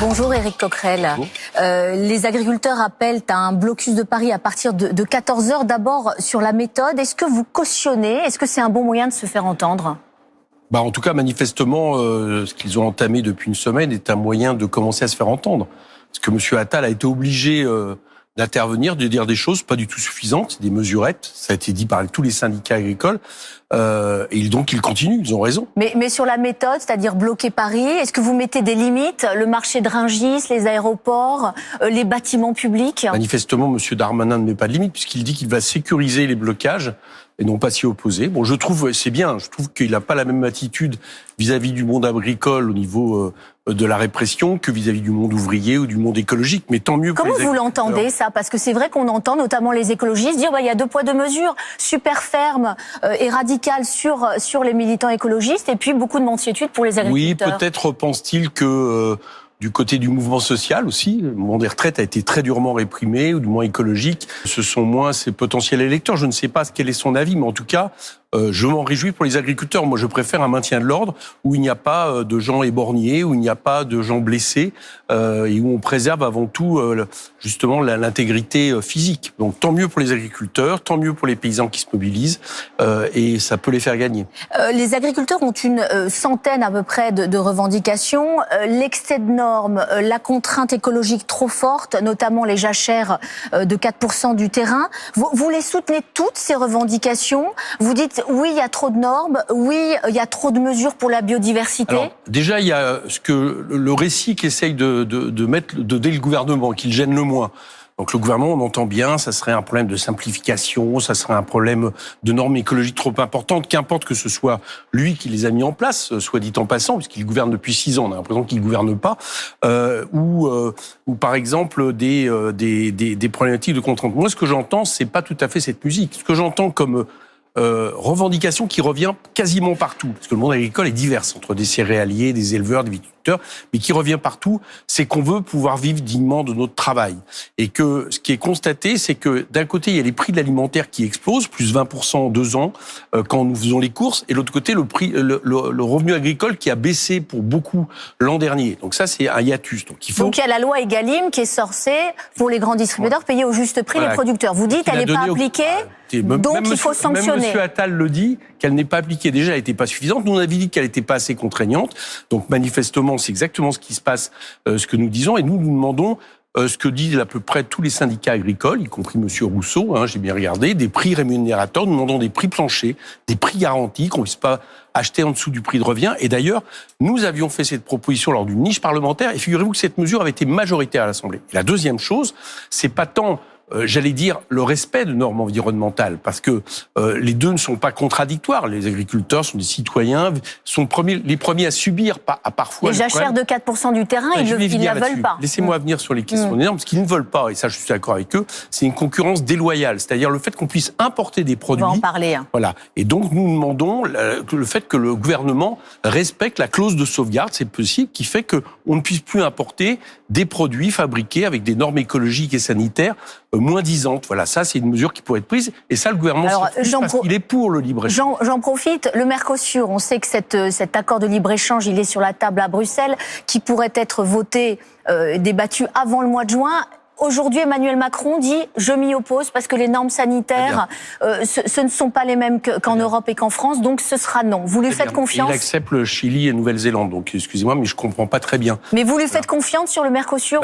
Bonjour Éric Coquerel. Bonjour. Les agriculteurs appellent à un blocus de Paris à partir de 14h. D'abord sur la méthode, est-ce que vous cautionnez? Est-ce que c'est un bon moyen de se faire entendre? En tout cas, manifestement, ce qu'ils ont entamé depuis une semaine est un moyen de commencer à se faire entendre. Parce que M. Attal a été obligé d'intervenir, de dire des choses pas du tout suffisantes, des mesurettes. Ça a été dit par tous les syndicats agricoles. Et donc, ils continuent, ils ont raison. Mais sur la méthode, c'est-à-dire bloquer Paris, est-ce que vous mettez des limites? Le marché de Rungis, les aéroports, les bâtiments publics? Manifestement, M. Darmanin ne met pas de limite, puisqu'il dit qu'il va sécuriser les blocages et non pas s'y opposer. Bon, je trouve, c'est bien, je trouve qu'il n'a pas la même attitude vis-à-vis du monde agricole au niveau de la répression que vis-à-vis du monde ouvrier ou du monde écologique, mais tant mieux pour les Comment vous agriculteurs. l'entendez, ça? Parce que c'est vrai qu'on entend notamment les écologistes dire il y a 2 poids 2 mesures, super ferme et radicale sur les militants écologistes, et puis beaucoup de mansuétude pour les agriculteurs. Oui, peut-être pense-t-il que du côté du mouvement social aussi, le mouvement des retraites a été très durement réprimé, ou du moins écologique. Ce sont moins ses potentiels électeurs. Je ne sais pas quel est son avis, mais en tout cas, je m'en réjouis pour les agriculteurs. Moi, je préfère un maintien de l'ordre où il n'y a pas de gens éborgnés, où il n'y a pas de gens blessés, et où on préserve avant tout justement l'intégrité physique. Donc tant mieux pour les agriculteurs, tant mieux pour les paysans qui se mobilisent, et ça peut les faire gagner. Les agriculteurs ont une centaine à peu près de revendications. L'excès de normes, la contrainte écologique trop forte, notamment les jachères de 4% du terrain. Vous les soutenez toutes, ces revendications? Vous dites oui, il y a trop de normes, oui, il y a trop de mesures pour la biodiversité. Alors, déjà, il y a ce que le récit qu'essaye de mettre dès le gouvernement, qui le gêne le moins. Donc le gouvernement, on entend bien, ça serait un problème de simplification, ça serait un problème de normes écologiques trop importantes, qu'importe que ce soit lui qui les a mis en place, soit dit en passant, puisqu'il gouverne depuis 6 ans, on a l'impression qu'il ne gouverne pas, ou par exemple des problématiques de contraintes. Moi, ce que j'entends, c'est pas tout à fait cette musique. Ce que j'entends comme revendication qui revient quasiment partout, parce que le monde agricole est divers, entre des céréaliers, des éleveurs, des viticulteurs, mais qui revient partout, c'est qu'on veut pouvoir vivre dignement de notre travail. Et que ce qui est constaté, c'est que d'un côté, il y a les prix de l'alimentaire qui explosent, plus 20% en 2 ans, quand nous faisons les courses, et l'autre côté, le revenu agricole qui a baissé pour beaucoup l'an dernier. Donc ça, c'est un hiatus. Donc il y a la loi Egalim qui est censée, pour les grands distributeurs, payer au juste prix les producteurs. Vous dites qu'elle n'est pas appliquée, donc il faut sanctionner. Même M. Attal le dit, qu'elle n'est pas appliquée. Déjà, elle n'était pas suffisante. Nous, on avait dit qu'elle n'était pas assez contraignante. Donc, manifestement, c'est exactement ce qui se passe, ce que nous disons. Et nous demandons ce que disent à peu près tous les syndicats agricoles, y compris M. Rousseau, j'ai bien regardé, des prix rémunérateurs. Nous demandons des prix planchers, des prix garantis, qu'on ne puisse pas acheter en dessous du prix de revient. Et d'ailleurs, nous avions fait cette proposition lors d'une niche parlementaire. Et figurez-vous que cette mesure avait été majoritaire à l'Assemblée. Et la deuxième chose, c'est pas tant j'allais dire, le respect de normes environnementales, parce que les deux ne sont pas contradictoires. Les agriculteurs sont des citoyens, sont les premiers à subir parfois... Les jachères de 4% du terrain, ils ne la veulent pas. Laissez-moi venir sur les questions des normes, parce qu'ils ne veulent pas, et ça je suis d'accord avec eux, c'est une concurrence déloyale, c'est-à-dire le fait qu'on puisse importer des produits... On va en parler. Voilà. Et donc nous demandons le fait que le gouvernement respecte la clause de sauvegarde, c'est possible, qui fait qu'on ne puisse plus importer des produits fabriqués avec des normes écologiques et sanitaires moins disantes. Voilà, ça c'est une mesure qui pourrait être prise, et ça le gouvernement parce qu'il est pour le libre-échange. J'en profite, le Mercosur, on sait que cet accord de libre-échange, il est sur la table à Bruxelles, qui pourrait être voté, débattu avant le mois de juin. Aujourd'hui, Emmanuel Macron dit « je m'y oppose parce que les normes sanitaires, ce ne sont pas les mêmes qu'en Europe et qu'en France, donc ce sera non ». Vous lui faites confiance? Il accepte le Chili et Nouvelle-Zélande, donc excusez-moi, mais je comprends pas très bien. Mais vous lui faites confiance sur le Mercosur?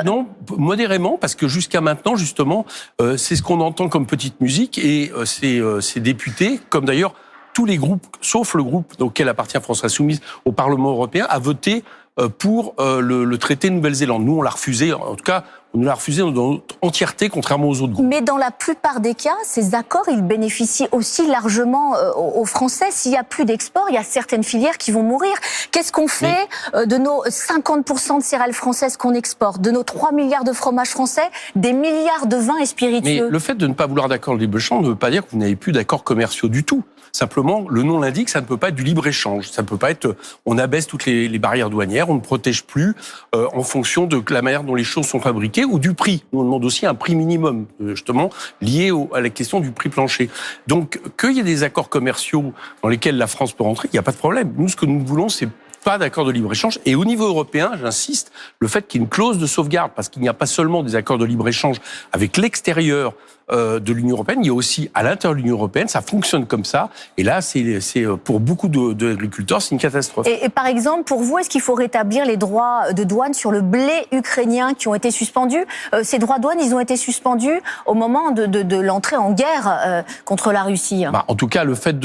Non, modérément, parce que jusqu'à maintenant, justement, c'est ce qu'on entend comme petite musique, et ces députés, comme d'ailleurs tous les groupes, sauf le groupe auquel appartient France Insoumise au Parlement européen, a voté pour le traité de Nouvelle-Zélande. Nous, on l'a refusé, en tout cas, on l'a refusé dans notre entièreté, contrairement aux autres groupes. Mais dans la plupart des cas, ces accords, ils bénéficient aussi largement aux Français. S'il n'y a plus d'export, il y a certaines filières qui vont mourir. Qu'est-ce qu'on fait de nos 50% de céréales françaises qu'on exporte, de nos 3 milliards de fromages français, des milliards de vins et spiritueux? Mais le fait de ne pas vouloir d'accord de libre-échange ne veut pas dire que vous n'avez plus d'accords commerciaux du tout. Simplement, le nom l'indique, ça ne peut pas être du libre-échange. Ça ne peut pas être, on abaisse toutes les barrières douanières, on ne protège plus en fonction de la manière dont les choses sont fabriquées ou du prix. Nous, on demande aussi un prix minimum, justement, lié à la question du prix plancher. Donc, qu'il y ait des accords commerciaux dans lesquels la France peut rentrer, il n'y a pas de problème. Nous, ce que nous voulons, c'est pas d'accord de libre-échange. Et au niveau européen, j'insiste, le fait qu'il y ait une clause de sauvegarde, parce qu'il n'y a pas seulement des accords de libre-échange avec l'extérieur de l'Union européenne, il y a aussi à l'intérieur de l'Union européenne, ça fonctionne comme ça. Et là, c'est pour beaucoup d'agriculteurs, c'est une catastrophe. Et par exemple, pour vous, est-ce qu'il faut rétablir les droits de douane sur le blé ukrainien qui ont été suspendus? Ces droits de douane, ils ont été suspendus au moment de l'entrée en guerre contre la Russie. En tout cas, le fait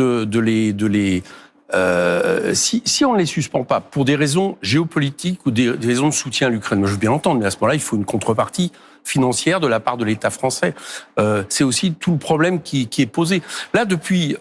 si on ne les suspend pas pour des raisons géopolitiques ou des raisons de soutien à l'Ukraine, moi je veux bien l'entendre, mais à ce moment-là, il faut une contrepartie financière de la part de l'État français. C'est aussi tout le problème qui est posé. Là, depuis,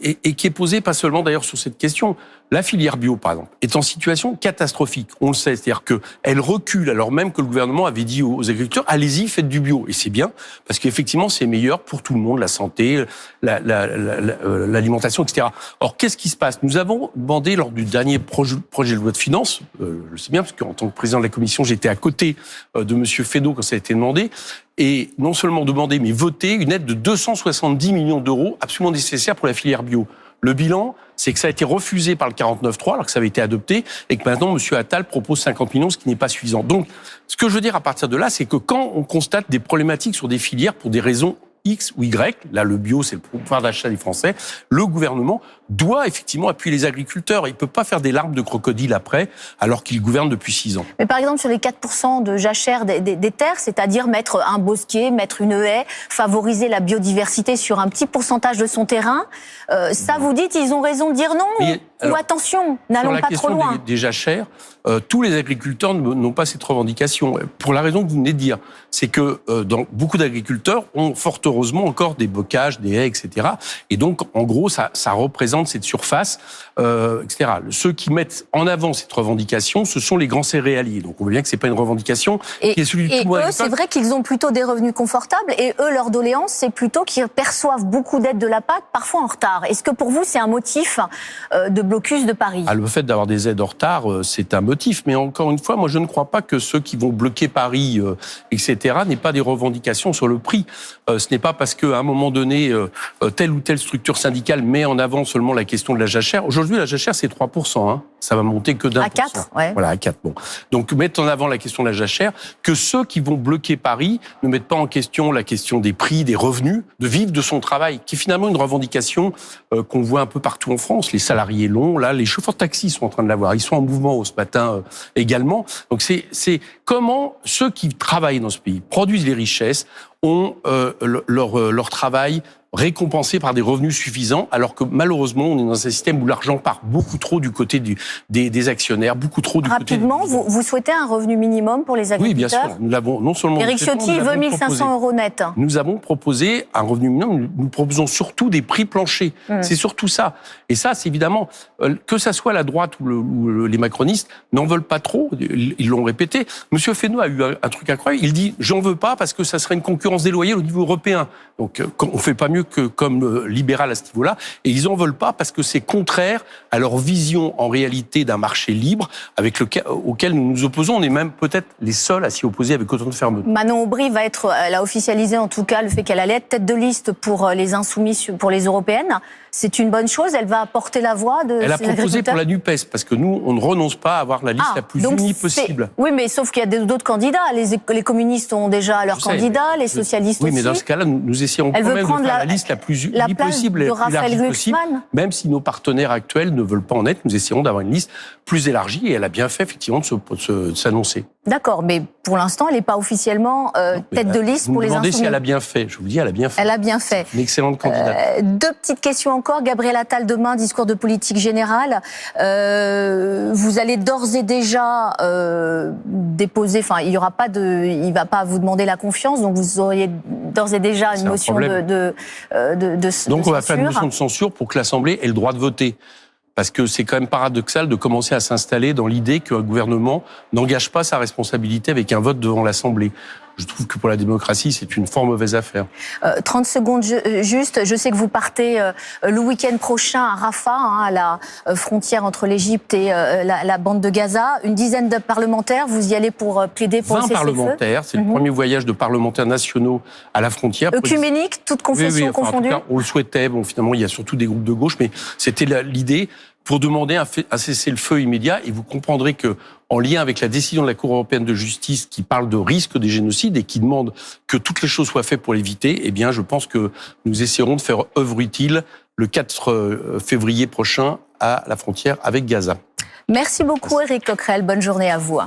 et qui est posé pas seulement d'ailleurs sur cette question, la filière bio, par exemple, est en situation catastrophique. On le sait, c'est-à-dire qu'elle recule alors même que le gouvernement avait dit aux agriculteurs, allez-y, faites du bio. Et c'est bien, parce qu'effectivement, c'est meilleur pour tout le monde, la santé, l'alimentation, etc. Or, qu'est-ce qui se passe? Nous avons demandé lors du dernier projet de loi de finances, je sais bien, parce qu'en tant que président de la commission, j'étais à côté de Monsieur Fesneau quand ça a été demandé, et non seulement demander, mais voter une aide de 270 millions d'euros absolument nécessaire pour la filière bio. Le bilan, c'est que ça a été refusé par le 49.3 alors que ça avait été adopté et que maintenant M. Attal propose 50 millions, ce qui n'est pas suffisant. Donc, ce que je veux dire à partir de là, c'est que quand on constate des problématiques sur des filières pour des raisons X ou Y, là le bio c'est le pouvoir d'achat des Français, le gouvernement doit effectivement appuyer les agriculteurs. Il ne peut pas faire des larmes de crocodile après, alors qu'il gouverne depuis 6 ans. Mais par exemple sur les 4% de jachère des terres, c'est-à-dire mettre un bosquet, mettre une haie, favoriser la biodiversité sur un petit pourcentage de son terrain, ça vous dites ils ont raison de dire non ou attention, n'allons pas trop loin. Sur la question des jachères, tous les agriculteurs n'ont pas cette revendication. Pour la raison que vous venez de dire, c'est que beaucoup d'agriculteurs ont fort heureusement encore des bocages, des haies, etc. Et donc, en gros, ça représente cette surface, etc. Ceux qui mettent en avant cette revendication, ce sont les grands céréaliers. Donc, on voit bien que c'est pas une revendication qui est celui du tout eux, c'est vrai qu'ils ont plutôt des revenus confortables et eux, leur doléance, c'est plutôt qu'ils perçoivent beaucoup d'aides de la PAC, parfois en retard. Est-ce que pour vous, c'est un motif de blocus de Paris? Le fait d'avoir des aides en retard, c'est un motif. Mais encore une fois, moi, je ne crois pas que ceux qui vont bloquer Paris, etc., n'aient pas des revendications sur le prix. Ce n'est pas parce qu'à un moment donné, telle ou telle structure syndicale met en avant seulement la question de la jachère. Aujourd'hui, la jachère, c'est 3%. Hein. Ça va monter que d'1%. À 4, ouais. Voilà, à 4. Bon. Donc, mettre en avant la question de la jachère, que ceux qui vont bloquer Paris ne mettent pas en question la question des prix, des revenus, de vivre de son travail, qui est finalement une revendication qu'on voit un peu partout en France. Les salariés longs, là, les chauffeurs de taxi sont en train de l'avoir. Ils sont en mouvement ce matin également. Donc, c'est comment ceux qui travaillent dans ce pays, produisent les richesses, ont leur travail récompensé par des revenus suffisants, alors que malheureusement, on est dans un système où l'argent part beaucoup trop du côté des actionnaires, beaucoup trop du côté... Rapidement, vous souhaitez un revenu minimum pour les agriculteurs? Oui, bien sûr. Nous l'avons non seulement... Éric Ciotti veut 1 500 € net. Nous avons proposé un revenu minimum. Nous proposons surtout des prix planchers. C'est surtout ça. Et ça, c'est évidemment... que ça soit la droite ou les macronistes n'en veulent pas trop. Ils l'ont répété. Monsieur Fesneau a eu un truc incroyable. Il dit « j'en veux pas parce que ça serait une concurrence déloyale au niveau européen ». Donc, on fait pas mieux que comme libéral à ce niveau-là, et ils en veulent pas parce que c'est contraire à leur vision en réalité d'un marché libre auquel nous nous opposons. On est même peut-être les seuls à s'y opposer avec autant de fermeté. Manon Aubry elle a officialisé en tout cas le fait qu'elle allait être tête de liste pour les insoumis pour les européennes. C'est une bonne chose, elle va porter la voix de... Elle a proposé pour la NUPES, parce que nous, on ne renonce pas à avoir la liste la plus unie possible. Oui, mais sauf qu'il y a d'autres candidats. Les communistes ont déjà leur candidat, les socialistes aussi. Oui, mais dans ce cas-là, nous essayons quand même de faire la liste la plus unie possible, la plus élargie possible. Même si nos partenaires actuels ne veulent pas en être, nous essayons d'avoir une liste plus élargie, et elle a bien fait, effectivement, de s'annoncer. D'accord, mais pour l'instant, elle n'est pas officiellement tête de liste pour les insoumis. Vous me demandez si elle a bien fait. Je vous dis, elle a bien fait. Elle a bien fait. Une excellente candidate. Deux petites questions encore. Gabriel Attal, demain, discours de politique générale. Vous allez d'ores et déjà déposer... Enfin, il ne va pas vous demander la confiance, donc vous auriez d'ores et déjà une motion de Donc on va faire une motion de censure pour que l'Assemblée ait le droit de voter. Parce que c'est quand même paradoxal de commencer à s'installer dans l'idée qu'un gouvernement n'engage pas sa responsabilité avec un vote devant l'Assemblée. Je trouve que pour la démocratie, c'est une fort mauvaise affaire. 30 secondes juste. Je sais que vous partez le week-end prochain à Rafah, à la frontière entre l'Égypte et la bande de Gaza. Une dizaine de parlementaires, vous y allez pour plaider pour le cessez-le-feu. 20 parlementaires, c'est le premier voyage de parlementaires nationaux à la frontière. Œcuménique, toute confession confondue. En tout cas, on le souhaitait. Bon, finalement, il y a surtout des groupes de gauche, mais c'était l'idée pour demander un cessez-le-feu immédiat. Et vous comprendrez que, en lien avec la décision de la Cour européenne de justice qui parle de risque des génocides et qui demande que toutes les choses soient faites pour l'éviter, eh bien, je pense que nous essaierons de faire œuvre utile le 4 février prochain à la frontière avec Gaza. Merci beaucoup, Éric Coquerel. Bonne journée à vous.